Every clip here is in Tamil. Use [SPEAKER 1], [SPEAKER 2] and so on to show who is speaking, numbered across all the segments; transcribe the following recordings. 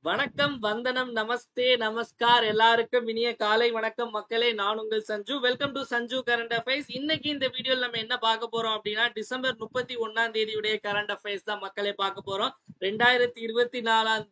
[SPEAKER 1] வணக்கம், வந்தனம், நமஸ்தே, நமஸ்கார். எல்லாருக்கும் இனிய காலை வணக்கம் மக்களே. நான் உங்கள் Sanju. Welcome to Sanju current affairs. இன்னைக்கு இந்த வீடியோல நம்ம என்ன பார்க்க போறோம் அப்படின்னா, டிசம்பர் 31ஆம் தேதியுடைய கரண்ட் அஃபேர்ஸ் தான் மக்களே பார்க்க போறோம். 2024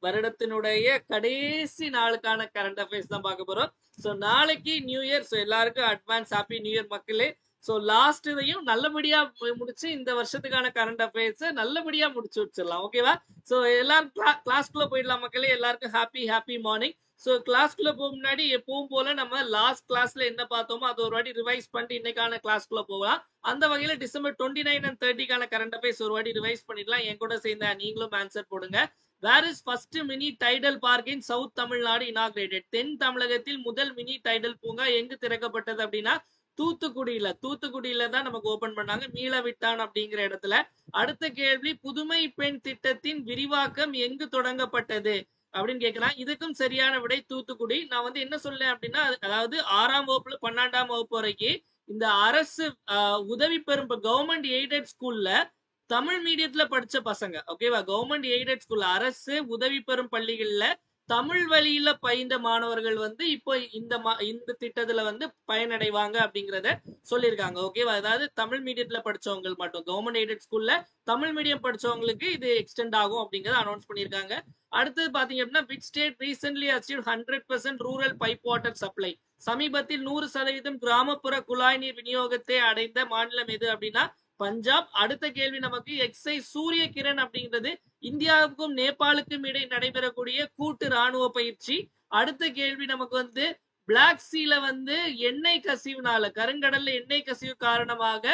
[SPEAKER 1] வருடத்தினுடைய கடைசி நாளுக்கான கரண்ட் அஃபேர்ஸ் தான் பார்க்க போறோம். ஸோ நாளைக்கு நியூ இயர். ஸோ எல்லாருக்கும் அட்வான்ஸ் ஹாப்பி நியூ இயர் மக்களே. சோ லாஸ்ட் இதையும் நல்லபடியா முடிச்சு இந்த வருஷத்துக்கான கரண்ட் அஃபேர்ஸ் நல்லபடியா முடிச்சு வச்சிடலாம். ஓகேவா? சோ எல்லாரும் கிளாஸ்க்குள்ள போயிடலாம் மக்களே. எல்லாருக்கும் ஹாப்பி மார்னிங். சோ கிளாஸ்க்குள்ள போக முன்னாடி எப்பவும் போல நம்ம லாஸ்ட் கிளாஸ்ல என்ன பார்த்தோமோ அது ஒரு வாட்டி ரிவைஸ் பண்ணிட்டு இன்னைக்கான கிளாஸ்க்குள்ள போகலாம். அந்த வகையில டிசம்பர் 29 and 30க்கான கரண்ட் அஃபேர்ஸ் ஒரு வாட்டி ரிவைஸ் பண்ணிடலாம். என் கூட சேர்ந்த நீங்களும் ஆன்சர் போடுங்க. Where is first mini Tidel park in south Tamil Nadu inaugurated? தென் தமிழகத்தில் முதல் மினி டைடல் பூங்கா எங்கு திறக்கப்பட்டது அப்படின்னா தூத்துக்குடியில தான் நமக்கு ஓபன் பண்ணாங்க, மீளவிட்டான் அப்படிங்கிற இடத்துல. அடுத்த கேள்வி, புதுமை பெண் திட்டத்தின் விரிவாக்கம் எங்கு தொடங்கப்பட்டது அப்படின்னு கேட்கலாம். இதுக்கும் சரியான விடை தூத்துக்குடி. நான் வந்து என்ன சொல்லேன் அப்படின்னா, அதாவது 6ஆம் வகுப்புல 12ஆம் வகுப்பு வரைக்கும் இந்த அரசு உதவி பெறும் கவர்மெண்ட் எய்டட் ஸ்கூல்ல தமிழ் மீடியத்துல படிச்ச பசங்க, ஓகேவா? கவர்மெண்ட் எய்டட் ஸ்கூல்ல அரசு உதவி பெறும் பள்ளிகள்ல தமிழ் வழியில பயின்ற மாணவர்கள் வந்து இப்போ இந்த திட்டத்துல வந்து பயனடைவாங்க அப்படிங்கறத சொல்லியிருக்காங்க. ஓகேவா? அதாவது தமிழ் மீடியத்துல படிச்சவங்க மட்டும், கவர்மெண்ட் எய்டட் ஸ்கூல்ல தமிழ் மீடியம் படிச்சவங்களுக்கு இது எக்ஸ்டெண்ட் ஆகும் அப்படிங்கறத அனௌன்ஸ் பண்ணிருக்காங்க. அடுத்தது பாத்தீங்க அப்படின்னா, which state recently achieve 100% rural pipe water supply? சமீபத்தில் 100% கிராமப்புற குழாய் நீர் விநியோகத்தை அடைந்த மாநிலம் எது அப்படின்னா பஞ்சாப். அடுத்த கேள்வி நமக்கு, எக்ஸைஸ் சூரிய கிரண் அப்படிங்கிறது இந்தியாவுக்கும் நேபாளுக்கும் இடை நடைபெறக்கூடிய கூட்டு ராணுவ பயிற்சி. அடுத்த கேள்வி நமக்கு வந்து, பிளாக் சீல வந்து எண்ணெய் கசிவுனால, கருங்கடல்ல எண்ணெய் கசிவு காரணமாக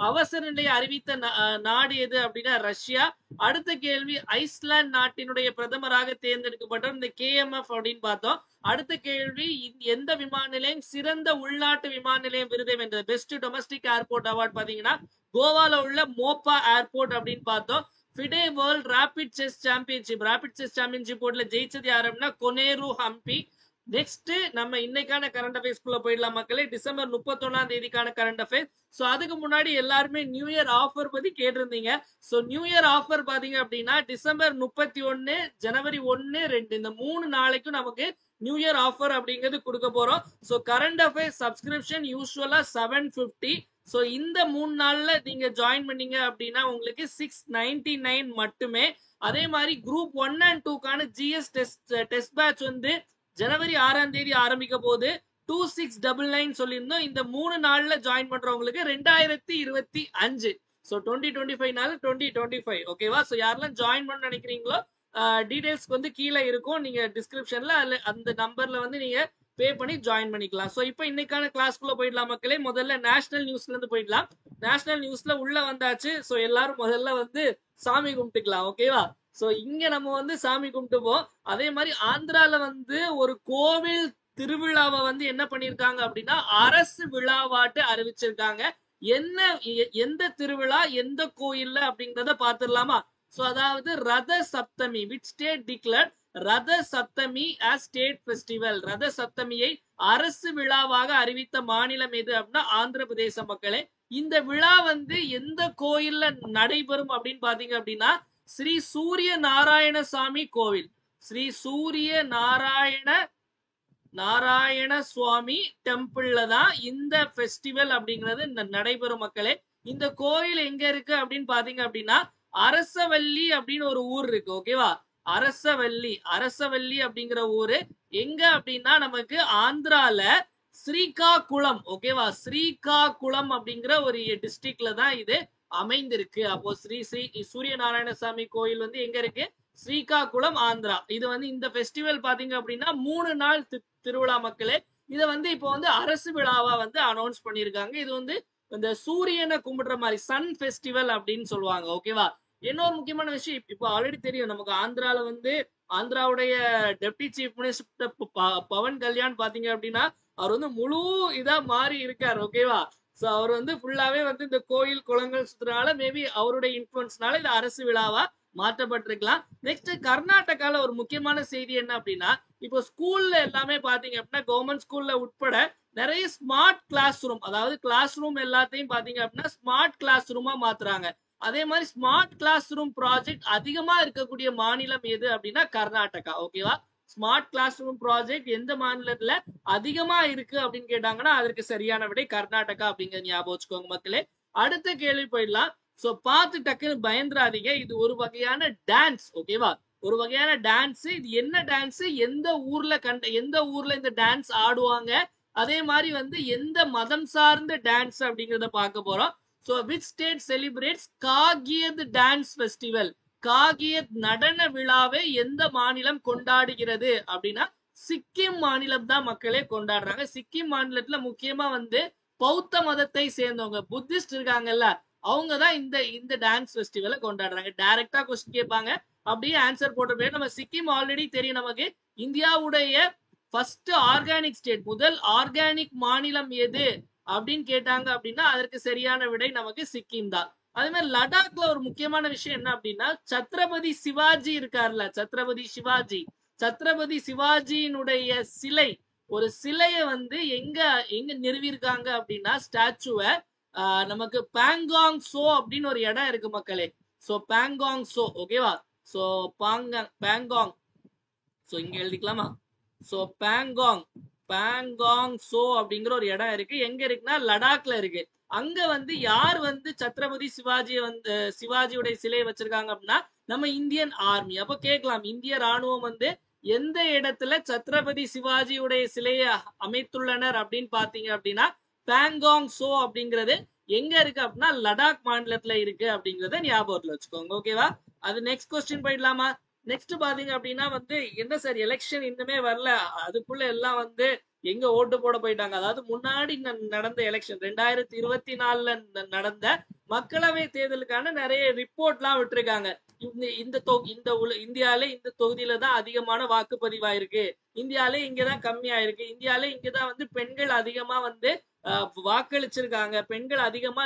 [SPEAKER 1] அவசர நிலையை அறிவித்த நாடு எது அப்படின்னா ரஷ்யா. அடுத்த கேள்வி, ஐஸ்லாந்து நாட்டினுடைய பிரதமராக தேர்ந்தெடுக்கப்பட்டவர் இந்த KMF அப்படின்னு பார்த்தோம். அடுத்த கேள்வி, எந்த விமான நிலையம் சிறந்த உள்நாட்டு விமான நிலையம் விருதை வென்றது? பெஸ்ட் டொமஸ்டிக் ஏர்போர்ட் அவார்ட் பாத்தீங்கன்னா கோவால உள்ள மோப்பா ஏர்போர்ட் அப்படின்னு பார்த்தோம். FIDE world rapid chess championship போர்ட்ல ஜெயிச்சது யாரு அப்படின்னா கொனேரு ஹம்பி. நெக்ஸ்ட் நம்ம இன்னைக்கான கரண்ட் அஃபேர்ஸ்க்குள்ள போயிடலாம் மக்களே. டிசம்பர் 31ஆம் தேதிக்கான கரண்ட் அஃபேர்ஸ். சோ அதுக்கு முன்னாடி எல்லாருமே நியூ இயர் ஆஃபர் பத்தி கேட்டிருந்தீங்க. சோ நியூ இயர் ஆஃபர் பாத்தீங்க அப்படின்னா டிசம்பர் 31, ஜனவரி 1, 2 இந்த 3 நாளைக்கும் நமக்கு நியூ இயர் ஆஃபர் அப்படிங்கிறது கொடுக்க போறோம். சோ கரண்ட் அஃபேர்ஸ் சப்ஸ்கிரிப்ஷன் யூஸ்வலா 750. சோ இந்த 3 நாள்ல நீங்க ஜாயின் பண்ணீங்க அப்படின்னா உங்களுக்கு 699 மட்டுமே. அதே மாதிரி குரூப் 1 and 2க்கான GS டெஸ்ட் பேட்ச் வந்து ஜனவரி 6ஆம் தேதி ஆரம்பிக்க போது 2699 சொல்லியிருந்தோம். இந்த 3 நாள்ல ஜாயின் பண்றவங்களுக்கு 2025. சோ 2025 2025. ஓகேவா? சோ யாரெல்லாம் ஜாயின் பண்ண நினைக்கிறீங்களோ டீடைல்ஸ்க்கு வந்து கீழே இருக்கும், நீங்க டிஸ்கிரிப்ஷன்ல அந்த நம்பர்ல வந்து நீங்க பே பண்ணி ஜாயின் பண்ணிக்கலாம். சோ இப்போ இன்னைக்கான கிளாஸ்க்குள்ள போயிடலாம் மக்களே. முதல்ல நேஷனல் நியூஸ்ல இருந்து போயிடலாம். நேஷனல் நியூஸ்ல உள்ள வந்தாச்சு. சோ எல்லாரும் முதல்ல வந்து சாமி கும்பிட்டுக்கலாம். ஓகேவா? சோ இங்க நம்ம வந்து சாமி கும்பிட்டுப்போம். அதே மாதிரி ஆந்திரால வந்து ஒரு கோவில் திருவிழாவை வந்து என்ன பண்ணிருக்காங்க அப்படின்னா அரசு விழாவாட்டு அறிவிச்சிருக்காங்க. எந்த திருவிழா எந்த கோயில்ல அப்படிங்கறத பாத்துடலாமா? சோ அதாவது Ratha Saptami. Which state declared Ratha Saptami as state festival? Ratha சப்தமியை அரசு விழாவாக அறிவித்த மாநிலம் எது அப்படின்னா ஆந்திர பிரதேச மக்களே. இந்த விழா வந்து எந்த கோயில்ல நடைபெறும் அப்படின்னு பாத்தீங்க அப்படின்னா ஸ்ரீ சூரிய நாராயணசாமி கோவில், ஸ்ரீ சூரிய நாராயண சுவாமி டெம்பிள்ல தான் இந்த ஃபெஸ்டிவல் அப்படிங்கிறது நடைபெறும் மக்களே. இந்த கோயில் எங்க இருக்கு அப்படின்னு பாத்தீங்க அப்படின்னா அரசவல்லி அப்படின்னு ஒரு ஊர் இருக்கு. ஓகேவா? அரசவல்லி அப்படிங்கிற ஊரு எங்க அப்படின்னா நமக்கு ஆந்திரால ஸ்ரீகாகுளம். ஓகேவா? ஸ்ரீகாகுளம் அப்படிங்கிற ஒரு டிஸ்ட்ரிக்ட்ல தான் இது அமைந்திருக்கு. அப்போ ஸ்ரீ சூரிய நாராயணசாமி கோயில் வந்து எங்க இருக்கு? ஸ்ரீகாகுளம், ஆந்திரா. இது வந்து இந்த ஃபெஸ்டிவல் பாத்தீங்க அப்படின்னா 3 நாள் திருவிழா மக்களே. இத வந்து இப்போ வந்து அரசு விழாவா வந்து அனௌன்ஸ் பண்ணிருக்காங்க. இது வந்து இந்த சூரியனை கும்பிடுற மாதிரி சன் ஃபெஸ்டிவல் அப்படின்னு சொல்லுவாங்க. ஓகேவா? இன்னொரு முக்கியமான விஷயம், இப்போ ஆல்ரெடி தெரியும் நமக்கு ஆந்திரால வந்து ஆந்திராவுடைய deputy chief minister Pawan Kalyan பாத்தீங்க அப்படின்னா அவர் வந்து முழு இதா மாறி இருக்காரு. ஓகேவா? சோ அவர் வந்து ஃபுல்லாவே வந்து இந்த கோயில் குளங்கள் சுத்துறதுனால மேபி அவருடைய இன்ஃபுளுன்ஸ்னால இது அரசு விழாவா மாற்றப்பட்டிருக்கலாம். நெக்ஸ்ட் கர்நாடகால ஒரு முக்கியமான செய்தி என்ன அப்படின்னா, இப்போ ஸ்கூல்ல எல்லாமே பாத்தீங்க அப்படின்னா கவர்மெண்ட் ஸ்கூல்ல உட்பட நிறைய ஸ்மார்ட் கிளாஸ் ரூம், அதாவது கிளாஸ் ரூம் எல்லாத்தையும் பாத்தீங்க அப்படின்னா ஸ்மார்ட் கிளாஸ் ரூமா மாத்துறாங்க. அதே மாதிரி ஸ்மார்ட் கிளாஸ் ரூம் ப்ராஜெக்ட் அதிகமா இருக்கக்கூடிய மாநிலம் எது அப்படின்னா கர்நாடகா. ஓகேவா? ஸ்மார்ட் கிளாஸ் ரூம் ப்ராஜெக்ட் எந்த மாநிலத்துல அதிகமா இருக்கு அப்படின்னு கேட்டாங்கன்னா அதற்கு சரியான விடை கர்நாடகா அப்படிங்கறது ஞாபகம் வச்சுக்கோங்க மக்களே. அடுத்த கேள்வி போயிடலாம். சோ பார்த்து டக்குன்னு பயந்துராதீங்க. இது ஒரு வகையான டான்ஸ். ஓகேவா? ஒரு வகையான டான்ஸ். இது என்ன டான்ஸ், எந்த ஊர்ல இந்த டான்ஸ் ஆடுவாங்க, அதே மாதிரி வந்து எந்த மதம் சார்ந்த டான்ஸ் அப்படிங்கறத பார்க்க போறோம். So, which state celebrates Kagyed dance festival? Kagyed நடன விழாவை எந்த மாநிலம் கொண்டாடுகிறது அப்படின்னா சிக்கிம் மாநிலம் தான் மக்களே கொண்டாடுறாங்க. சிக்கிம் மாநிலத்துல முக்கியமா வந்து பௌத்த மதத்தை சேர்ந்தவங்க, புத்திஸ்ட் இருக்காங்கல்ல, அவங்க தான் இந்த டான்ஸ் ஃபெஸ்டிவலை கொண்டாடுறாங்க. டைரக்டா கொஸ்டின் கேட்பாங்க, அப்படியே ஆன்சர் போட்டு. நம்ம சிக்கிம் ஆல்ரெடி தெரியும் நமக்கு. இந்தியாவுடைய ஃபர்ஸ்ட் ஆர்கானிக் ஸ்டேட், முதல் ஆர்கானிக் மாநிலம் எது அப்படின்னு கேட்டாங்க அப்படின்னா அதற்கு சரியான விடை நமக்கு சிக்கிம் தான். அதே மாதிரி லடாக்ல ஒரு முக்கியமான விஷயம் என்ன அப்படின்னா சத்ரபதி சிவாஜி இருக்காருல்ல, சத்ரபதி சிவாஜியினுடைய சிலை, ஒரு சிலைய வந்து எங்க நிறுவிருக்காங்க அப்படின்னா ஸ்டாச்சுவை நமக்கு பாங்காங் சோ அப்படின்னு ஒரு இடம் இருக்கு மக்களே. So Pangong so. ஓகேவா? சோ பாங்காங் சோ இங்க எழுதிக்கலாமா? சோ பாங்காங் சோ அப்படிங்கிற ஒரு இடம் இருக்கு. எங்க இருக்குன்னா லடாக்ல இருக்கு. அங்க வந்து யார் வந்து சத்ரபதி சிவாஜியுடைய சிலையை வச்சிருக்காங்க அப்படின்னா நம்ம இந்தியன் ஆர்மி. அப்ப கேட்கலாம், இந்திய ராணுவம் வந்து எந்த இடத்துல சத்ரபதி சிவாஜியுடைய சிலையை அமைத்துள்ளனர் அப்படின்னு பாத்தீங்க அப்படின்னா பாங்காங் சோ அப்படிங்கிறது எங்க இருக்கு அப்படின்னா லடாக் மாநிலத்துல இருக்கு அப்படிங்கறத ஞாபகத்துல வச்சுக்கோங்க. ஓகேவா? அது நெக்ஸ்ட் கொஸ்டின் போயிடலாமா? நெக்ஸ்ட் பாத்தீங்க அப்படின்னா வந்து என்ன சார் எலெக்ஷன் இன்னுமே வரல, அதுக்குள்ள எல்லாம் வந்து எங்க ஓட்டு போட போயிட்டாங்க. அதாவது முன்னாடி நடந்த எலெக்ஷன் 2024 நடந்த மக்களவை தேர்தலுக்கான நிறைய ரிப்போர்ட் எல்லாம் விட்டுருக்காங்க. இந்தியால இந்த தொகுதியில தான் அதிகமான வாக்குப்பதிவாயிருக்கு, இந்தியாலே இங்கதான் கம்மியாயிருக்கு, இந்தியாலே இங்கதான் வந்து பெண்கள் அதிகமா வந்து வாக்களிச்சிருக்காங்க, பெண்கள் அதிகமா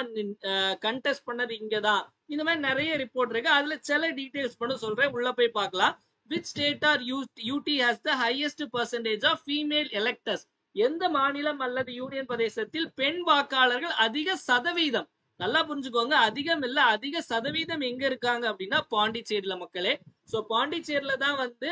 [SPEAKER 1] கண்டெஸ்ட் பண்ணது இங்கதான். இந்த மாதிரி நிறைய ரிப்போர்ட் இருக்கு. அதுல சில டீடைல்ஸ் மட்டும் சொல்றேன், உள்ள போய் பார்க்கலாம். Which state or UT has the highest percentage of female electors? எந்த மாநிலம் அல்லது யூனியன் பிரதேசத்தில் பெண் வாக்காளர்கள் அதிக சதவீதம்? நல்லா புரிஞ்சுக்கோங்க, அதிகம் இல்ல, அதிக சதவீதம் எங்க இருக்காங்க அப்படின்னா பாண்டிச்சேரியில மக்களே. சோ பாண்டிச்சேரியில தான் வந்து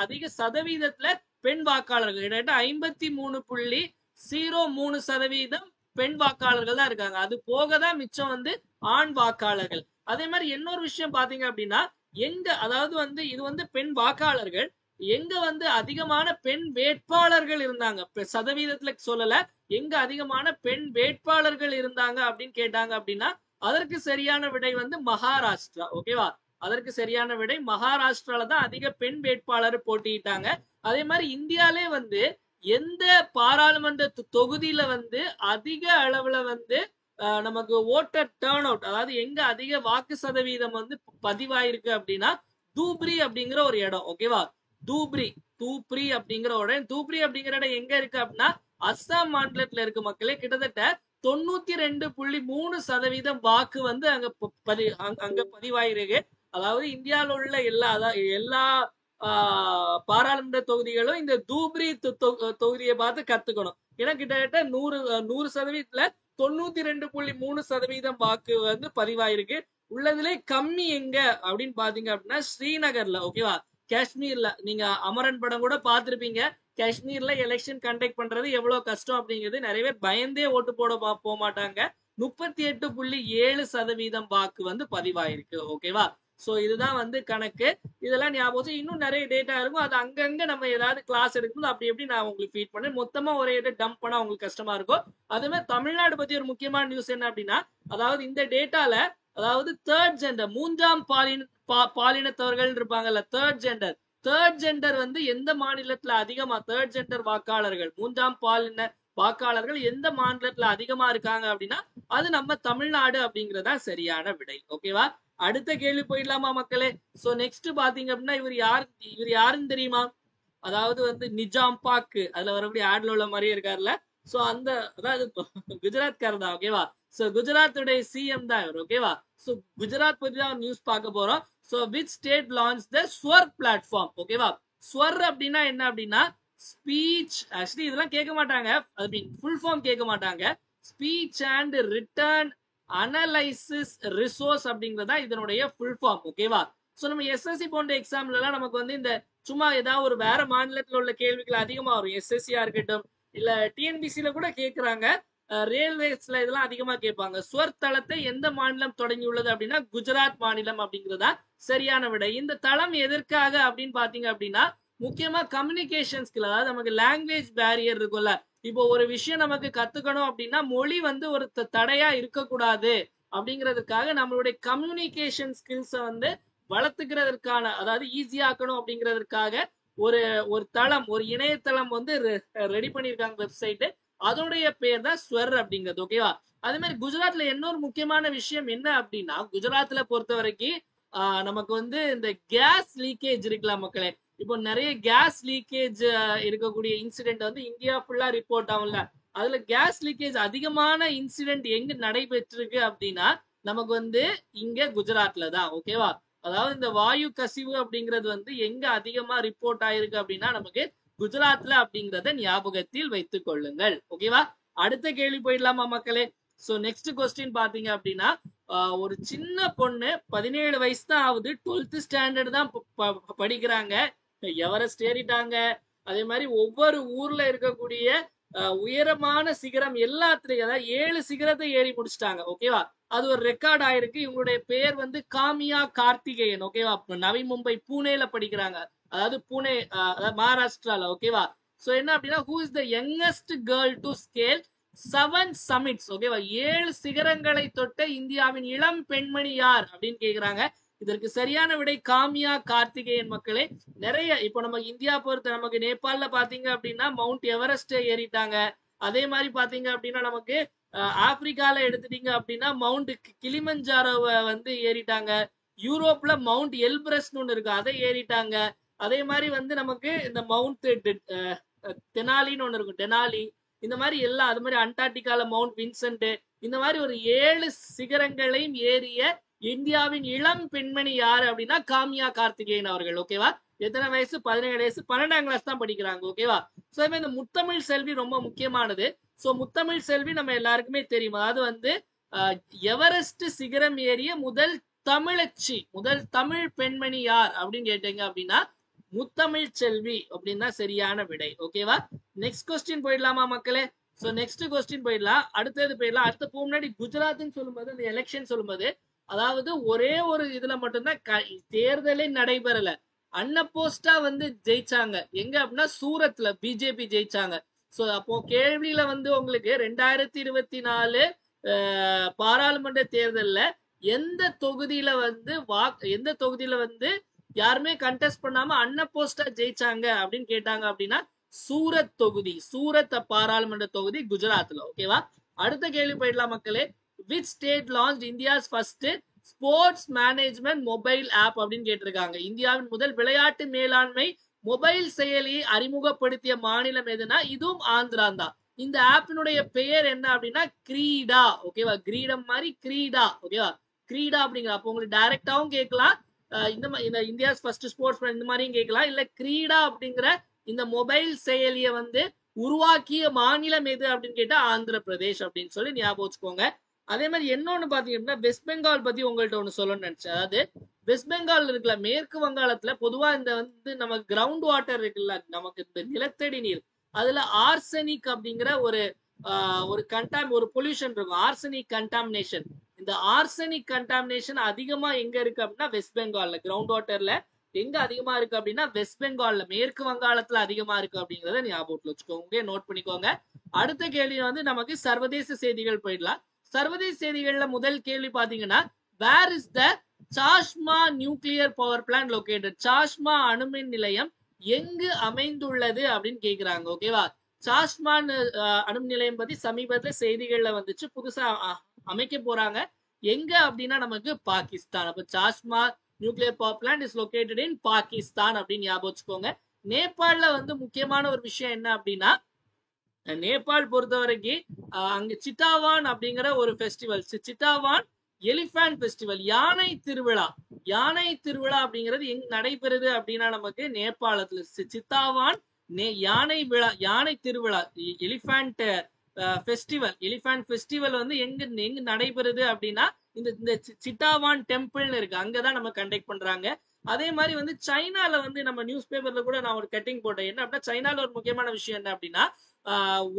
[SPEAKER 1] அதிக சதவீதத்துல பெண் வாக்காளர்கள் 53.03% பெண் வாக்காளர்கள் தான் இருக்காங்க. அது போகதான் மிச்சம் வந்து ஆண் வாக்காளர்கள். அதே மாதிரி இன்னொரு விஷயம் பாத்தீங்க அப்படின்னா அதாவது வந்து இது வந்து பெண் வாக்காளர்கள் எங்க வந்து அதிகமான பெண் வேட்பாளர்கள் இருந்தாங்க, சதவீதத்துல சொல்லல, எங்க அதிகமான பெண் வேட்பாளர்கள் இருந்தாங்க அப்படின்னு கேட்டாங்க அப்படின்னா அதற்கு சரியான விடை வந்து மகாராஷ்டிரா. ஓகேவா? அதற்கு சரியான விடை மகாராஷ்டிரால தான் அதிக பெண் வேட்பாளர் போட்டியிட்டாங்க. அதே மாதிரி இந்தியாலே வந்து எந்த பாராளுமன்ற தொகுதியில வந்து அதிக அளவுல வந்து நமக்கு ஓட்டர் டேர்ன் அவுட், அதாவது எங்க அதிக வாக்கு சதவீதம் வந்து பதிவாயிருக்கு அப்படின்னா தூப்ரி அப்படிங்கிற ஒரு இடம். ஓகேவா? தூப்ரி அப்படிங்கிற இடம் எங்க இருக்கு அப்படின்னா அஸ்ஸாம் மாநிலத்துல இருக்கு மக்களே. கிட்டத்தட்ட 92.3% வாக்கு வந்து அங்க பதிவாயிருக்கு. அதாவது இந்தியாவில் உள்ள எல்லா பாராளுமன்ற தொகுதிகளும் இந்த தூப்ரி தொகுதியை பார்த்து கத்துக்கணும். ஏன்னா கிட்டத்தட்ட 100% 92.3% வாக்கு வந்து பதிவாயிருக்கு. உள்ளதுல கம்மி எங்க அப்படின்னு பாத்தீங்க அப்படின்னா ஸ்ரீநகர்ல. ஓகேவா? காஷ்மீர்ல நீங்க அமரன் படம் கூட பாத்திருப்பீங்க. காஷ்மீர்ல எலெக்ஷன் கண்டக்ட் பண்றது எவ்வளவு கஷ்டம் அப்படிங்கிறது நிறைய பேர் பயந்தே ஓட்டு போக மாட்டாங்க. 38.7% வாக்கு வந்து பதிவாயிருக்கு. ஓகேவா? சோ இதுதான் வந்து கணக்கு. இதெல்லாம் ஞாபகம். இன்னும் நிறைய டேட்டா இருக்கும், அது அங்கங்க நம்ம ஏதாவது கிளாஸ் எடுக்கும்போது அப்படி எப்படி நான் உங்களுக்கு ஃபீட் பண்ணேன். மொத்தமா ஒரே டம்ப் பண்ணா உங்களுக்கு கஷ்டமா இருக்கும். அதே மாதிரி தமிழ்நாடு பத்தி ஒரு முக்கியமான நியூஸ் என்ன அப்படின்னா, அதாவது இந்த டேட்டால அதாவது தேர்ட் ஜெண்டர், மூன்றாம் பாலினத்தவர்கள் இருப்பாங்கல்ல, தேர்ட் ஜெண்டர் வந்து எந்த மாநிலத்துல அதிகமா தேர்ட் ஜெண்டர் வாக்காளர்கள், மூன்றாம் பாலின வாக்காளர்கள் எந்த மாநிலத்துல அதிகமா இருக்காங்க அப்படின்னா அது நம்ம தமிழ்நாடு அப்படிங்கறதா சரியான விடை. ஓகேவா? அடுத்த கேள்வி போயிடலாமா மக்களே? சோ நெக்ஸ்ட் பாத்தீங்க அப்படின்னா இவர் யாருன்னு தெரியுமா? அதாவது வந்து நிஜாம் பாக்கு, அதுல வரக்கூடிய ஆட்ல உள்ள மாதிரியே இருக்காருல்ல. சோ அதாவது குஜராத்காரர் தான். ஓகேவா? சோ குஜராத்துடைய சிஎம் தான் இவர். ஓகேவா? சோ குஜராத் பத்தி தான் நியூஸ் பார்க்க போறோம். So which state launched the Swar platform? ஓகேவா? ஸ்வர் அப்படின்னா என்ன அப்படின்னா ஸ்பீச். ஆக்சுவலி இதெல்லாம் கேட்க மாட்டாங்க, ஃபுல் ஃபார்ம் கேட்க மாட்டாங்க. Speech and return analysis resource அப்படிங்கறதா இதனுடைய ஃபுல் ஃபார்ம். ஓகேவா? சோ நம்ம எஸ்எஸ்சி போன்ற எக்ஸாம்ல எல்லாம் நமக்கு வந்து இந்த சும்மா ஏதாவது ஒரு வேற மாநிலத்தில் உள்ள கேள்விகள் அதிகமா வரும். எஸ்எஸ்சியா இருக்கட்டும், இல்ல டிஎன்பிசில கூட கேக்குறாங்க. ரயில்வேஸ்ல இதெல்லாம் அதிகமா கேட்பாங்க. ஸ்வர் தளத்தை எந்த மாநிலம் தொடங்கியுள்ளது அப்படின்னா குஜராத் மாநிலம் அப்படிங்கறதா சரியான விடை. இந்த தளம் எதற்காக அப்படின்னு பாத்தீங்க அப்படின்னா முக்கியமா கம்யூனிகேஷன் ஸ்கில், அதாவது நமக்கு லாங்குவேஜ் பேரியர் இருக்கும்ல. இப்போ ஒரு விஷயம் நமக்கு கத்துக்கணும் அப்படின்னா மொழி வந்து ஒரு தடையா இருக்கக்கூடாது அப்படிங்கிறதுக்காக நம்மளுடைய கம்யூனிகேஷன் ஸ்கில்ஸை வந்து வளர்த்துக்கிறதுக்கான, அதாவது ஈஸியா ஆக்கணும் அப்படிங்கிறதுக்காக ஒரு ஒரு தளம், ஒரு இணையதளம் வந்து ரெடி பண்ணிருக்காங்க வெப்சைட். அதோடைய பேர் தான் ஸ்வர் அப்படிங்கிறது. ஓகேவா? அதே மாதிரி குஜராத்ல இன்னொரு முக்கியமான விஷயம் என்ன அப்படின்னா, குஜராத்ல பொறுத்த வரைக்கும் நமக்கு வந்து இந்த கேஸ் லீக்கேஜ் இருக்குல்ல மக்களே. இப்போ நிறைய கேஸ் லீக்கேஜ் இருக்கக்கூடிய இன்சிடென்ட் வந்து இந்தியா ஃபுல்லா ரிப்போர்ட் ஆகும்ல. அதுல கேஸ் லீக்கேஜ் அதிகமான இன்சிடென்ட் எங்க நடைபெற்றிருக்கு அப்படின்னா நமக்கு வந்து இங்க குஜராத்ல தான். ஓகேவா? அதாவது இந்த வாயு கசிவு அப்படிங்கிறது வந்து எங்க அதிகமா ரிப்போர்ட் ஆயிருக்கு அப்படின்னா நமக்கு குஜராத்ல அப்படிங்கறத ஞாபகத்தில் வைத்துக் கொள்ளுங்கள். ஓகேவா? அடுத்த கேள்வி போயிடலாமா மக்களே? சோ நெக்ஸ்ட் கொஸ்டின் பாத்தீங்க அப்படின்னா ஒரு சின்ன பொண்ணு 17 வயசு தான் ஆகுது, 12th ஸ்டாண்டர்ட் தான் படிக்கிறாங்க, எவரெஸ்ட் ஏறிட்டாங்க. அதே மாதிரி ஒவ்வொரு ஊர்ல இருக்கக்கூடிய உயரமான சிகரம் எல்லாத்துலயும், அதாவது 7 சிகரத்தை ஏறி முடிச்சிட்டாங்க. ஓகேவா? அது ஒரு ரெக்கார்ட் ஆயிருக்கு. இவங்களுடைய பேர் வந்து காமியா கார்த்திகேயன். ஓகேவா? நவி மும்பை பூனேல படிக்கிறாங்க, அதாவது பூனே, அதாவது மகாராஷ்டிரால. ஓகேவா? சோ என்ன அப்படின்னா who is the youngest girl to scale 7 summits. ஓகேவா? 7 சிகரங்களை தொட்ட இந்தியாவின் இளம் பெண்மணி யார் அப்படின்னு கேக்குறாங்க. இதற்கு சரியான விடை காமியா கார்த்திகேயன் மக்களே. நிறைய இப்போ நம்ம இந்தியா பொறுத்த நமக்கு நேபாளல பாத்தீங்க அப்படின்னா மவுண்ட் எவரெஸ்ட் ஏறிட்டாங்க. அதே மாதிரி பாத்தீங்க அப்படின்னா நமக்கு ஆப்பிரிக்கால எடுத்துட்டீங்க அப்படின்னா மவுண்ட் கிளிமஞ்சாரோவை வந்து ஏறிட்டாங்க. யூரோப்ல மவுண்ட் எல்பிரஸ்ட் ஒன்னு இருக்கு, அதை ஏறிட்டாங்க. அதே மாதிரி வந்து நமக்கு இந்த மவுண்ட் டெனாலின்னு ஒண்ணு இருக்கும், டெனாலி. இந்த மாதிரி எல்லாம், அது மாதிரி அண்டார்டிகால மவுண்ட் வின்சென்ட். இந்த மாதிரி ஒரு 7 சிகரங்களையும் ஏறிய இந்தியாவின் இளம் பெண்மணி யாரு அப்படின்னா காமியா கார்த்திகேயன் அவர்கள். ஓகேவா? எத்தனை வயசு? 17 வயசு, 12ஆம் கிளாஸ் தான் படிக்கிறாங்க. ஓகேவா? சோ இந்த முத்தமிழ் செல்வி ரொம்ப முக்கியமானது. சோ முத்தமிழ் செல்வி நம்ம எல்லாருக்குமே தெரியும். அதாவது வந்து எவரெஸ்ட் சிகரம் ஏறிய முதல் தமிழச்சி, முதல் தமிழ் பெண்மணி யார் அப்படின்னு கேட்டீங்க அப்படின்னா முத்தமிழ் செல்வி அப்படின்னு தான் சரியான விடை. ஓகேவா? நெக்ஸ்ட் கொஸ்டின் போயிடலாமா மக்களே? சோ நெக்ஸ்ட் கொஸ்டின் போயிடலாம். அடுத்தது போயிடலாம். அடுத்த முன்னாடி குஜராத்னு சொல்லும்போது, இந்த எலெக்ஷன் சொல்லும்போது, அதாவது ஒரே ஒரு இதுல மட்டும்தான் தேர்தலே நடைபெறல, அன்னபோஸ்டா வந்து ஜெயிச்சாங்க. எங்க அப்படின்னா சூரத்ல பிஜேபி ஜெயிச்சாங்க. சோ அப்போ கேள்வியில வந்து உங்களுக்கு 2024 பாராளுமன்ற தேர்தல்ல எந்த தொகுதியில வந்து யாருமே கண்டெஸ்ட் பண்ணாம அன்னபோஸ்டா ஜெயிச்சாங்க அப்படின்னு கேட்டாங்க அப்படின்னா சூரத் தொகுதி, சூரத் பாராளுமன்ற தொகுதி குஜராத்ல. ஓகேவா? அடுத்த கேள்வி போயிடலாம் மக்களே. which state launched India's first sports management mobile app அப்படின்னு கேட்டிருக்காங்க. இந்தியாவின் முதல் விளையாட்டு மேலாண்மை மொபைல் செயலியை அறிமுகப்படுத்திய மாநிலம் எதுனா இதுவும் ஆந்திரா தான். இந்த ஆப்பினுடைய பெயர் என்ன அப்படின்னா கிரீடா. ஓகேவா? கிரீடம் மாதிரி கிரீடா. ஓகேவா? கிரீடா அப்படிங்கிற, அப்போ உங்களுக்கு டைரக்டாவும் கேட்கலாம், இந்த இந்தியாஸ் ஃபர்ஸ்ட் ஸ்போர்ட்ஸ் இந்த மாதிரியும் கேட்கலாம், இல்ல கிரீடா அப்படிங்கிற இந்த மொபைல் செயலியை வந்து உருவாக்கிய மாநிலம் எது அப்படின்னு கேட்டா ஆந்திர பிரதேஷ் அப்படின்னு சொல்லி ஞாபகம் வச்சுக்கோங்க. அதே மாதிரி இன்னொன்னு பாத்தீங்கன்னா வெஸ்ட் பெங்கால் பத்தி உங்கள்ட்ட ஒண்ணு சொல்லணும்னு நினைச்சேன். அதாவது வெஸ்ட் பெங்கால் இருக்குல்ல, மேற்கு வங்காளத்துல பொதுவா இந்த வந்து நம்ம கிரவுண்ட் வாட்டர் இருக்குல்ல, நமக்கு இந்த நிலத்தடி நீர், அதுல ஆர்சனிக் அப்படிங்கிற ஒரு ஒரு பொல்யூஷன் இருக்கும், ஆர்சனிக் கண்டாமினேஷன். இந்த ஆர்சனிக் கண்டாமினேஷன் அதிகமா எங்க இருக்கு அப்படின்னா வெஸ்ட் பெங்கால்ல. கிரவுண்ட் வாட்டர்ல எங்க அதிகமா இருக்கு அப்படின்னா வெஸ்ட் பெங்கால்ல, மேற்கு வங்காளத்துல அதிகமா இருக்கு அப்படிங்கறத ஞாபகத்துல வச்சுக்கோங்க, நோட் பண்ணிக்கோங்க. அடுத்த கேள்வி வந்து நமக்கு சர்வதேச செய்திகள் போயிடலாம். சர்வதேச செய்திகள்ல முதல் கேள்வி பாத்தீங்கன்னா where is the Chashma nuclear power plant located? Chashma அணுமின் நிலையம் எங்கு அமைந்துள்ளது அப்படின்னு கேக்குறாங்க. ஓகேவா? சாஷ்மா அணுமின் நிலையம் பத்தி சமீபத்துல செய்திகள்ல வந்துச்சு, புதுசா அமைக்க போறாங்க. எங்க அப்படின்னா நமக்கு பாகிஸ்தான். அப்ப Chashma nuclear power plant is located in Pakistan அப்படின்னு ஞாபகம் வச்சுக்கோங்க. நேபாள்ல வந்து முக்கியமான ஒரு விஷயம் என்ன அப்படின்னா, நேபாள் பொறுத்த வரைக்கும் அங்க சிட்டாவான் அப்படிங்கிற ஒரு ஃபெஸ்டிவல், சிட்டாவான் எலிஃபண்ட் ஃபெஸ்டிவல், யானை திருவிழா. யானை திருவிழா அப்படிங்கிறது எங்க நடைபெறுது அப்படின்னா நமக்கு நேபாளத்துல சித்தாவான் யானை விழா, யானை திருவிழா, எலிஃபண்ட் ஃபெஸ்டிவல், எலிஃபண்ட் ஃபெஸ்டிவல் வந்து எங்க எங்க நடைபெறுது அப்படின்னா இந்த இந்த சிட்டாவான் டெம்பிள்னு இருக்கு, அங்கதான் நம்ம கண்டக்ட் பண்றாங்க. அதே மாதிரி வந்து சைனால வந்து நம்ம நியூஸ் பேப்பர்ல கூட நான் ஒரு கட்டிங் போட்டேன். என்ன அப்படின்னா சைனால ஒரு முக்கியமான விஷயம் என்ன அப்படின்னா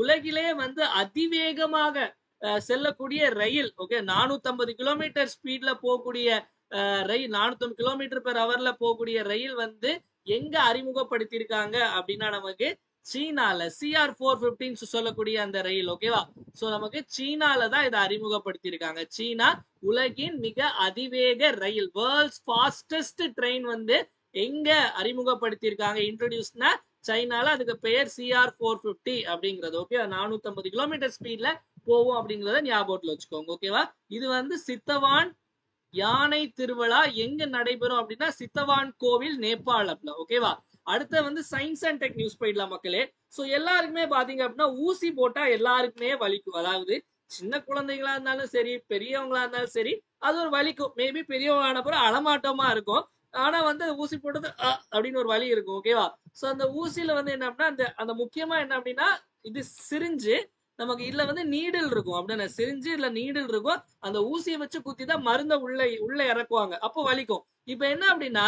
[SPEAKER 1] உலகிலே வந்து அதிவேகமாக செல்லக்கூடிய ரயில், ஓகே, 450 கிலோமீட்டர் ஸ்பீட்ல போகக்கூடிய ரயில், 450 கிலோமீட்டர் பெர் ஹவர்ல போகக்கூடிய ரயில் வந்து எங்க அறிமுகப்படுத்தியிருக்காங்க அப்படின்னா நமக்கு சீனால CR415 சொல்லக்கூடிய அந்த ரயில், ஓகேவா. சோ நமக்கு சீனால தான் இதை அறிமுகப்படுத்தியிருக்காங்க. சீனா உலகின் மிக அதிவேக ரயில், வேர்ல்ட்ஸ் ஃபாஸ்டஸ்ட் ட்ரெயின் வந்து எங்க அறிமுகப்படுத்தியிருக்காங்க, இன்ட்ரோடியூஸ்னா சைனால. அதுக்கு பெயர் CR450 அப்படிங்கிறது, ஓகே. 450 கிலோமீட்டர் ஸ்பீட்ல போவோம் அப்படிங்கறத ஞாபகத்துல வச்சுக்கோங்க, ஓகேவா. இது வந்து சித்தவான் யானை திருவிழா எங்க நடைபெறும் அப்படின்னா சித்தவான் கோவில், நேபாளம்ல, ஓகேவா. அடுத்த வந்து சயின்ஸ் அண்ட் டெக் நியூஸ் போயிடலாம் மக்களே. சோ எல்லாருக்குமே பாத்தீங்க அப்படின்னா ஊசி போட்டா எல்லாருக்குமே வலிக்கும். அதாவது சின்ன குழந்தைங்களா இருந்தாலும் சரி, பெரியவங்களா இருந்தாலும் சரி, அது ஒரு வலிக்கும். மேபி பெரியவங்க ஆன பிறகு அலமாட்டமா இருக்கும். ஆனா வந்து ஊசி போட்டது அப்படின்னு ஒரு வலி இருக்கும், ஓகேவா. சோ அந்த ஊசியில வந்து என்ன அப்படின்னா அந்த அந்த முக்கியமா என்ன அப்படின்னா இது சிரிஞ்சு, நமக்கு இதுல வந்து நீடில் இருக்கும் அப்படின்னா சிரிஞ்சு இல்ல நீடில் இருக்கும். அந்த ஊசியை வச்சு குத்தி தான் மருந்த உள்ள இறக்குவாங்க, அப்போ வலிக்கும். இப்ப என்ன அப்படின்னா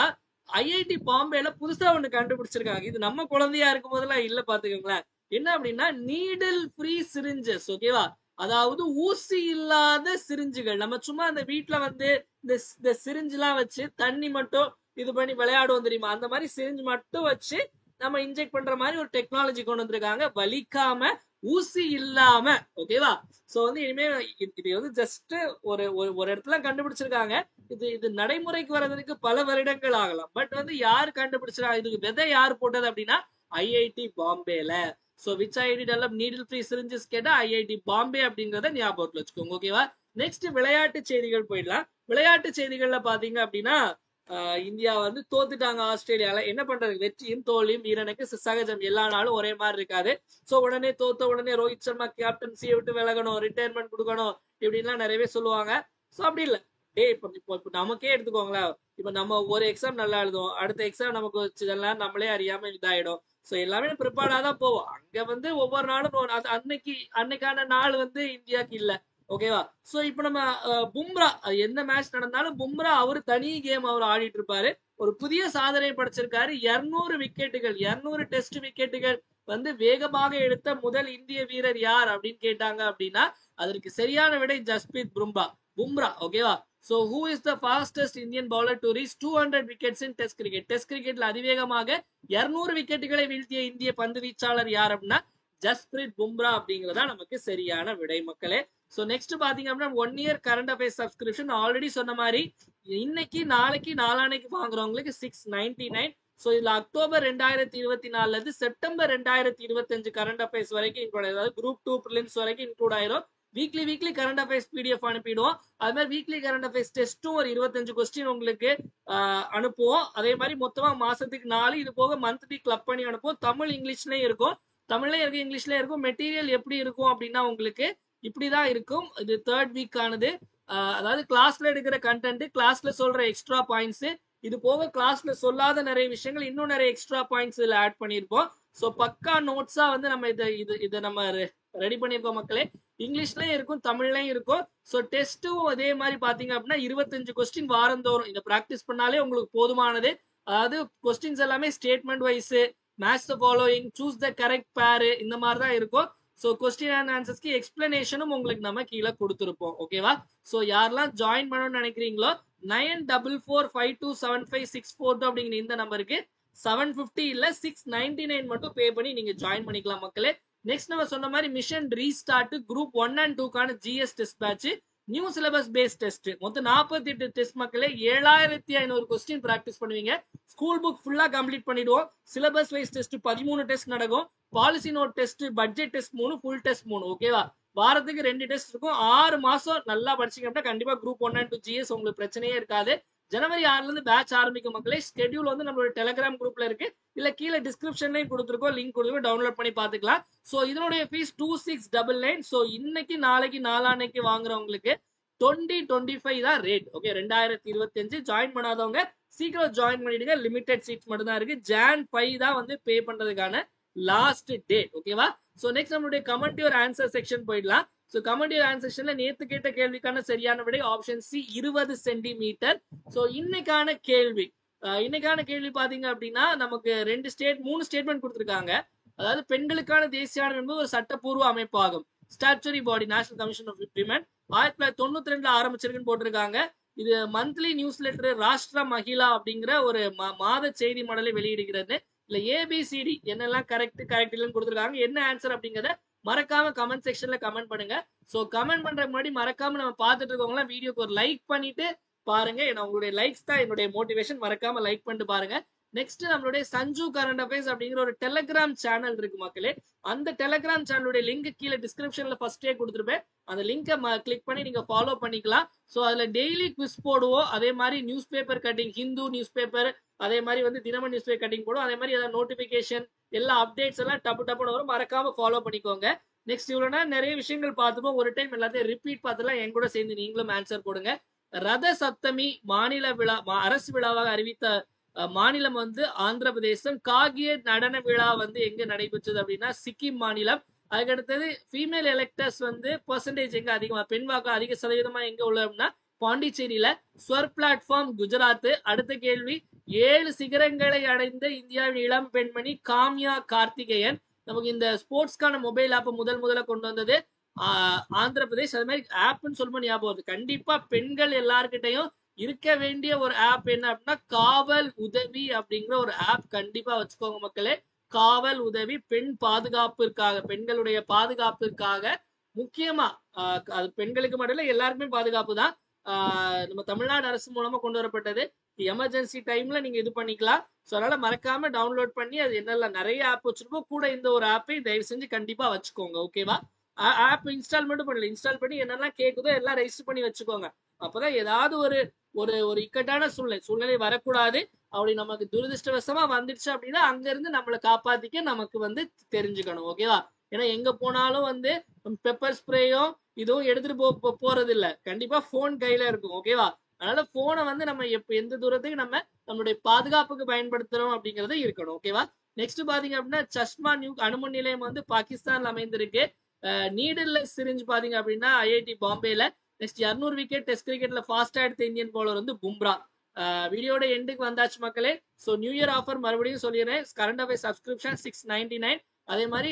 [SPEAKER 1] IIT பாம்பேல புதுசா ஒண்ணு கண்டுபிடிச்சிருக்காங்க. இது நம்ம குழந்தையா இருக்கும் போதெல்லாம் இல்ல, பாத்துக்கோங்களேன். என்ன அப்படின்னா நீடில் ஃப்ரீ சிரிஞ்சஸ், ஓகேவா. அதாவது ஊசி இல்லாத சிரிஞ்சுகள். நம்ம சும்மா அந்த வீட்டுல வந்து இந்த சிரிஞ்சு எல்லாம் வச்சு தண்ணி மட்டும் இது பண்ணி விளையாடுவோம் தெரியுமா, அந்த மாதிரி சிரிஞ்சு மட்டும் வச்சு நம்ம இன்ஜெக்ட் பண்ற மாதிரி ஒரு டெக்னாலஜி கொண்டு வந்திருக்காங்க, வலிக்காம, ஊசி இல்லாம, ஓகேவா. சோ வந்து இனிமே இது வந்து ஜஸ்ட் ஒரு ஒரு இடத்துல கண்டுபிடிச்சிருக்காங்க. இது நடைமுறைக்கு வர்றதுக்கு பல வருடங்கள் ஆகலாம். பட் வந்து யார் கண்டுபிடிச்சா, இதுக்கு விதை யார் போட்டது அப்படின்னா IIT பாம்பேல. So which IIT develop needle free syringes கேட்டா IIT பாம்பே அப்படிங்கறத ஞாபகத்துல வச்சுக்கோங்க, ஓகேவா. நெக்ஸ்ட் விளையாட்டு செய்திகள் போயிடலாம். விளையாட்டு செய்திகள்ல பாத்தீங்க அப்படின்னா இந்தியா வந்து தோத்துட்டாங்க ஆஸ்திரேலியால. என்ன பண்றது, வெற்றியும் தோல்வியும் வீரனுக்கு சகஜம், எல்லா நாளும் ஒரே மாதிரி இருக்காது. சோ உடனே தோத்த உடனே ரோஹித் சர்மா கேப்டன்சியை விட்டு விலகணும், ரிட்டையர்மெண்ட் கொடுக்கணும் இப்படின்லாம் நிறையவே சொல்லுவாங்க. சோ அப்படி இல்ல. இப்ப நமக்கே எடுத்துக்கோங்களேன். இப்ப நம்ம ஒரு எக்ஸாம் நல்லா எழுதுவோம், அடுத்த எக்ஸாம் நமக்கு வச்சதெல்லாம் நம்மளே அறியாம இதாயிடும். சோ எல்லாமே ப்ரிப்பேர்டா தான் போவோம். அங்க வந்து ஒவ்வொரு நாளும் அன்னைக்கான நாள் வந்து இந்தியாவுக்கு இல்ல, ஓகேவா. சோ இப்ப நம்ம பும்ரா எந்த மேட்ச் நடந்தாலும் பும்ரா அவரு தனி கேம் அவர் ஆடிட்டு இருப்பாரு. ஒரு புதிய சாதனை படைச்சிருக்காரு. 200 விக்கெட்டுகள், 200 டெஸ்ட் விக்கெட்டுகள் வந்து வேகமாக எடுத்த முதல் இந்திய வீரர் யார் அப்படின்னு கேட்டாங்க அப்படின்னா அதற்கு சரியான விடை ஜஸ்பிரீத் பும்ரா, ஓகேவா. So who is the fastest Indian bowler to reach 200 wickets in test cricket? Test கிரிக்கெட்ல அதிவேகமாக 200 விக்கெட்டுகளை வீழ்த்திய இந்திய பந்து வீச்சாளர் யார் அப்படின்னா ஜஸ்பிரீத் பும்ரா அப்படிங்கறதா நமக்கு சரியான விடை மக்களே. சோ நெக்ஸ்ட் பாத்தீங்க அப்படின்னா 1 year current affairs subscription already சொன்ன மாதிரி இன்னைக்கு நாளைக்கு நாளானைக்கு வாங்குறவங்களுக்கு 699. சோ இதுல அக்டோபர் 2024 இருந்து செப்டம்பர் 2025 கரண்ட் அஃபேர்ஸ் வரைக்கும் இன்க்ளூட், அதாவது குரூப் 2 பிரிலிம்ஸ் வரைக்கும் இன்க்ளூட் ஆயிரும். Weekly current affairs PDF அனுப்பிடுவோம். அது மாதிரி வீக்லி கரண்ட் அஃபேர்ஸ் டெஸ்ட்டும் ஒரு 25 கொஸ்டின் உங்களுக்கு அனுப்புவோம். அதே மாதிரி மொத்தமா மாசத்துக்கு 4, இது போக மந்த்லி கிளப் பண்ணி அனுப்புவோம். தமிழ் இங்கிலீஷ்லயும் இருக்கும், தமிழ்லயும் இருக்கு, இங்கிலீஷ்லயும் இருக்கும். மெட்டீரியல் எப்படி இருக்கும் அப்படின்னா உங்களுக்கு இப்படிதான் இருக்கும். இது 3rd வீக் ஆனது. அதாவது கிளாஸ்ல எடுக்கிற கண்டென்ட், கிளாஸ்ல சொல்ற எக்ஸ்ட்ரா பாயிண்ட்ஸ், இது போக கிளாஸ்ல சொல்லாத நிறைய விஷயங்கள், இன்னும் நிறைய எக்ஸ்ட்ரா பாயிண்ட்ஸ் இதுல ஆட் பண்ணிருப்போம். சோ பக்கா நோட்ஸா வந்து நம்ம இதை நம்ம ரெடி பண்ணிருக்கோம் மக்களே. இங்கிலீஷ்லயும் இருக்கும், தமிழ்லயும் இருக்கும். சோ டெஸ்டும் அதே மாதிரி பாத்தீங்க அப்படின்னா 25 கொஸ்டின் வாரந்தோறும் இதை பிராக்டிஸ் பண்ணாலே உங்களுக்கு போதுமானது. அதாவது கொஸ்டின்ஸ் எல்லாமே statement wise, match the following, choose the correct pair, இந்த மாதிரி தான் இருக்கும். சோ கொஸ்டின் அண்ட் ஆன்சர்ஸ்க்கு எக்ஸ்பிளனேஷனும் உங்களுக்கு நம்ம கீழே கொடுத்துருப்போம், ஓகேவா. சோ யாரெல்லாம் ஜாயின் பண்ணணும்னு நினைக்கிறீங்களோ 9445275642 அப்படிங்கிற இந்த நம்பருக்கு 750 இல்ல 699 மட்டும் பே பண்ணி நீங்க ஜாயின் பண்ணிக்கலாம் மக்களே. நெக்ஸ்ட் நம்ம சொன்ன மாதிரி மிஷன் ரீஸ்டார்ட் குரூப் 1 and 2க்கான GS test batch, new syllabus based test, மொத்தம் 48 டெஸ்ட் மக்களே. 7500 கொஸ்டின் பிராக்டிஸ் பண்ணுவீங்க. ஸ்கூல் புக் ஃபுல்லா கம்ப்ளீட் பண்ணிடுவோம். சிலபஸ் வைஸ் டெஸ்ட் 13 டெஸ்ட் நடக்கும். Policy note test, budget test 3, full test 3, ஓகேவா. வாரத்துக்கு 2 டெஸ்ட் இருக்கும். 6 மாசம் நல்லா படிச்சீங்க அப்படின்னா கண்டிப்பா குரூப் 1 and 2 GS உங்களுக்கு பிரச்சனையே இருக்காது. ஜனவரி 6ல இருந்து பேட்ச் ஆரம்பிக்கும் மக்களே. ஸ்கெடியூல் வந்து நம்மளோட டெலிகிராம் குரூப்ல இருக்கு, இல்ல கீழே டிஸ்கிரிப்ஷன்லயும் கொடுத்துருக்கோம், லிங்க் கொடுத்துருக்கோம், டவுன்லோட் பண்ணி பாத்துக்கலாம். சோ இதனுடைய ஃபீஸ் 2699. சோ இன்னைக்கு நாளைக்கு நாளானைக்கு வாங்குறவங்களுக்கு 2025 தான் ரேட், ஓகே. 2025 ஜாயின் பண்ணாதவங்க சீக்கிரம் ஜாயின் பண்ணிடுங்க. லிமிடெட் சீட்ஸ் மட்டும் தான் இருக்கு. Jan 5 தான் வந்து பே பண்றதுக்கான லாஸ்ட் டேட். ஓகேவா? சோ நெக்ஸ்ட் நம்மளுடைய கமெண்ட் யுவர் ஆன்சர் செக்ஷன் போயிடலாம். சோ கமெண்ட் யுவர் ஆன்சர் செக்ஷன்ல நேத்து கேட்ட கேள்விக்கான சரியான விடை ஆப்ஷன் சி 20 சென்டிமீட்டர். சோ இன்னைக்கான கேள்வி பாத்தீங்க அப்படின்னா நமக்கு மூணு ஸ்டேட்மெண்ட் கொடுத்திருக்காங்க. அதாவது பெண்களுக்கான தேசிய ஆணையம் என்பது ஒரு சட்டப்பூர்வ அமைப்பாகும். Statutory body national commission of women 1992 ஆரம்பிச்சிருக்குன்னு போட்டிருக்காங்க. இது monthly newsletter Rashtra Mahila அப்படிங்கிற ஒரு மாத செய்தி மடலை வெளியிடுகிறது. இல்ல ஏபிசிடி என்னெல்லாம் கரெக்ட் இல்லைன்னு கொடுத்துருக்காங்க. என்ன ஆன்சர் அப்படிங்கறத மறக்காம கமெண்ட் செக்ஷன்ல கமெண்ட் பண்ணுங்க. சோ கமெண்ட் பண்றதுக்கு முன்னாடி மறக்காம நம்ம பார்த்துட்டு இருக்கவங்க வீடியோக்கு ஒரு லைக் பண்ணிட்டு பாருங்க. ஏன்னா உங்களுடைய லைக்ஸ் தான் என்னுடைய மோட்டிவேஷன். மறக்காம லைக் பண்ணிட்டு பாருங்க. நெக்ஸ்ட் நம்மளுடைய சஞ்சு கரண்ட் அஃபேர்ஸ் அப்படிங்கிற ஒரு டெலிகிராம் சேனல் இருக்கு மக்களே. அந்த டெலிகிராம் சேனலுடைய லிங்க் கீழே டிஸ்கிரிப்ஷன்ல ஃபர்ஸ்டே கொடுத்துருப்பேன். அந்த லிங்கை கிளிக் பண்ணி நீங்க ஃபாலோ பண்ணிக்கலாம். சோ அதுல டெய்லி குவிஸ் போடுவோம். அதே மாதிரி news paper cutting, Hindu news paper, அதே மாதிரி வந்து தினமணி நியூஸ் பேப்பர் கட்டிங் போடுவோம். அதே மாதிரி ஏதாவது நோட்டிபிகேஷன் எல்லா அப்டேட்ஸ் எல்லாம் டப்புன்னு வரும். மறக்காம ஃபாலோ பண்ணிக்கோங்க. நெக்ஸ்ட் இவ்வளவுனா நிறைய விஷயங்கள் பார்த்துப்போம். ஒரு டைம் எல்லாத்தையும் ரிப்பீட் பார்த்துலாம் என் கூட சேர்ந்து நீங்களும் ஆன்சர் போடுங்க. ரத சப்தமி மாநில விழா அரசு விழாவாக அறிவித்த மாநிலம் வந்து ஆந்திர பிரதேசம். காகிய நடன விழா வந்து எங்க நடைபெற்றது அப்படின்னா சிக்கிம் மாநிலம். அதுக்கடுத்தது ஃபீமேல் எலெக்டர்ஸ் வந்து பெர்சன்டேஜ் எங்க அதிகமா, பெண் வாக்கு அதிக சதவீதமா எங்க உள்ளதுன்னா பாண்டிச்சேரியில. ஸ்வர் பிளாட்ஃபார்ம் குஜராத். அடுத்த கேள்வி 7 சிகரங்களை அடைந்த இந்தியாவின் இளம் பெண்மணி காம்யா கார்த்திகேயன். நமக்கு இந்த ஸ்போர்ட்ஸ்க்கான மொபைல் ஆப் முதல்ல கொண்டு வந்தது ஆந்திர பிரதேஷ். அது மாதிரி ஆப்னு சொல்லும்போது ஞாபகம் வருது. கண்டிப்பா பெண்கள் எல்லார்கிட்டையும் இருக்க வேண்டிய ஒரு ஆப் என்ன அப்படின்னா காவல் உதவி அப்படிங்கிற ஒரு ஆப் கண்டிப்பா வச்சுக்கோங்க மக்களே. காவல் உதவி பெண் பாதுகாப்பிற்காக, பெண்களுடைய பாதுகாப்பிற்காக முக்கியமா அது பெண்களுக்கு மட்டும் இல்ல எல்லாருக்குமே பாதுகாப்பு தான். நம்ம தமிழ்நாடு அரசு மூலமா கொண்டு வரப்பட்டது. எமர்ஜென்சி டைம்ல நீங்க இது பண்ணிக்கலாம். சோ அதனால மறக்காம டவுன்லோட் பண்ணி அது என்னெல்லாம் நிறைய ஆப் வச்சிருப்போம் கூட இந்த ஒரு ஆப்பை தயவு செஞ்சு கண்டிப்பா வச்சுக்கோங்க. ஓகேவா? ஆப் இன்ஸ்டால் மட்டும் பண்ணல, இன்ஸ்டால் பண்ணி என்னெல்லாம் கேக்குதோ எல்லாம் ரெஜிஸ்டர் பண்ணி வச்சுக்கோங்க. அப்பதான் ஏதாவது ஒரு ஒரு ஒரு இக்கட்டான சூழ்நிலை வரக்கூடாது. அப்படி நமக்கு துரதிருஷ்டவசமா வந்துடுச்சு அப்படின்னா அங்க இருந்து நம்மளை காப்பாத்திக்க நமக்கு வந்து தெரிஞ்சுக்கணும். ஓகேவா? ஏன்னா எங்க போனாலும் வந்து பெப்பர் ஸ்ப்ரேயும் இதுவும் எடுத்துட்டு போறது இல்ல. கண்டிப்பா போன் கையில இருக்கும். ஓகேவா? அதனால போனை வந்து நம்ம எந்த தூரத்துக்கு நம்ம நம்மளுடைய பாதுகாப்புக்கு பயன்படுத்துறோம் அப்படிங்கறது இருக்கணும். ஓகேவா? நெக்ஸ்ட் பாத்தீங்க அப்படின்னா சஷ்மா அணுமின் நிலையம் வந்து பாகிஸ்தான்ல அமைந்திருக்கு. நீடில்லெஸ் சிரிஞ்ச் பாத்தீங்க அப்படின்னா ஐஐடி பாம்பேல. நெக்ஸ்ட் 200 விக்கெட் டெஸ்ட் கிரிக்கெட்ல ஃபாஸ்டா எடுத்த இந்தியன் பவுலர் வந்து பும்ரா. வீடியோட எண்டுக்கு வந்தாச்சு மக்களே. சோ நியூ இயர் ஆஃபர் மறுபடியும் சொல்லிடுறேன். Current affairs subscription 699. அதே மாதிரி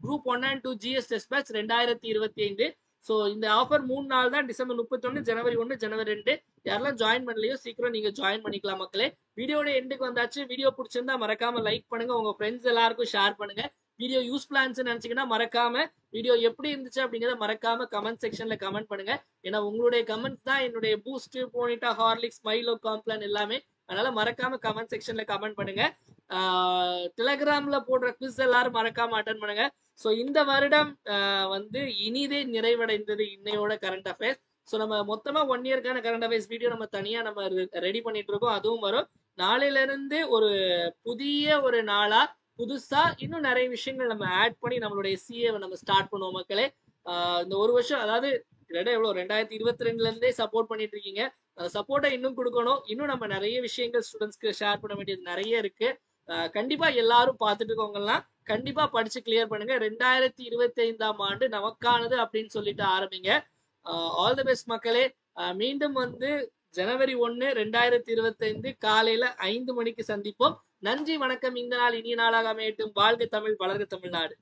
[SPEAKER 1] group 1 and 2 GS test batch 2025. So இந்த ஆஃபர் 3 நாள் தான். டிசம்பர் 31, ஜனவரி 1, ஜனவரி 2. யாரெல்லாம் ஜாயின் பண்ணலையோ சீக்கிரம் நீங்க ஜாயின் பண்ணிக்கலாம் மக்களே. வீடியோட எண்டுக்கு வந்தாச்சு. வீடியோ பிடிச்சிருந்தா மறக்காம லைக் பண்ணுங்க. உங்க ஃப்ரெண்ட்ஸ் எல்லாருக்கும் ஷேர் பண்ணுங்க. வீடியோ யூஸ்ஃபுல்லா இருந்துச்சுன்னு நினைச்சீங்கன்னா மறக்காம வீடியோ எப்படி இருந்துச்சு அப்படிங்கறத மறக்காம கமெண்ட் செக்ஷன்ல கமெண்ட் பண்ணுங்க. ஏன்னா உங்களுடைய கமெண்ட்ஸ் தான் என்னுடைய பூஸ்ட், போனிட்டா, ஹார்லிக்ஸ், மைலோ, காம்ப்ளான் எல்லாமே. அதனால மறக்காம கமெண்ட் செக்ஷன்ல கமெண்ட் பண்ணுங்க. டெலிகிராம்ல போடுற குவிஸ் எல்லாரும் மறக்காம அட்டன் பண்ணுங்க. சோ இந்த வருடம் வந்து இனிதே நிறைவடைந்தது இன்னையோட கரண்ட் அஃபேர்ஸ். சோ நம்ம மொத்தமா 1 இயர்க்கான கரண்ட் அஃபேர்ஸ் வீடியோ நம்ம தனியா நம்ம ரெடி பண்ணிட்டு இருக்கோம். அதுவும் வரும். நாளையில இருந்து ஒரு புதிய ஒரு நாளா புதுசா இன்னும் நிறைய விஷயங்கள் நம்ம ஆட் பண்ணி நம்மளுடைய சிஏ நம்ம ஸ்டார்ட் பண்ணுவோம் மக்களே. இந்த ஒரு வருஷம் அதாவது எவ்வளவு 2022 இருந்தே சப்போர்ட் பண்ணிட்டு இருக்கீங்க. அந்த சப்போர்ட்டை இன்னும் கொடுக்கணும். இன்னும் நம்ம நிறைய விஷயங்கள் ஸ்டூடெண்ட்ஸ்க்கு ஷேர் பண்ண வேண்டியது நிறைய இருக்கு. கண்டிப்பா எல்லாரும் பார்த்துட்டு இருக்கவங்கலாம் கண்டிப்பா படிச்சு கிளியர் பண்ணுங்க. 2025ஆம் ஆண்டு நமக்கானது அப்படின்னு சொல்லிட்டு ஆரம்பிங்க. ஆல் தி பெஸ்ட் மக்களே. மீண்டும் வந்து ஜனவரி 1, 2025 காலையில 5 மணிக்கு சந்திப்போம். நன்றி, வணக்கம். இந்த நாள் இனிய நாளாக அமையட்டும். வாழ்க தமிழ், வளர்க தமிழ்நாடு.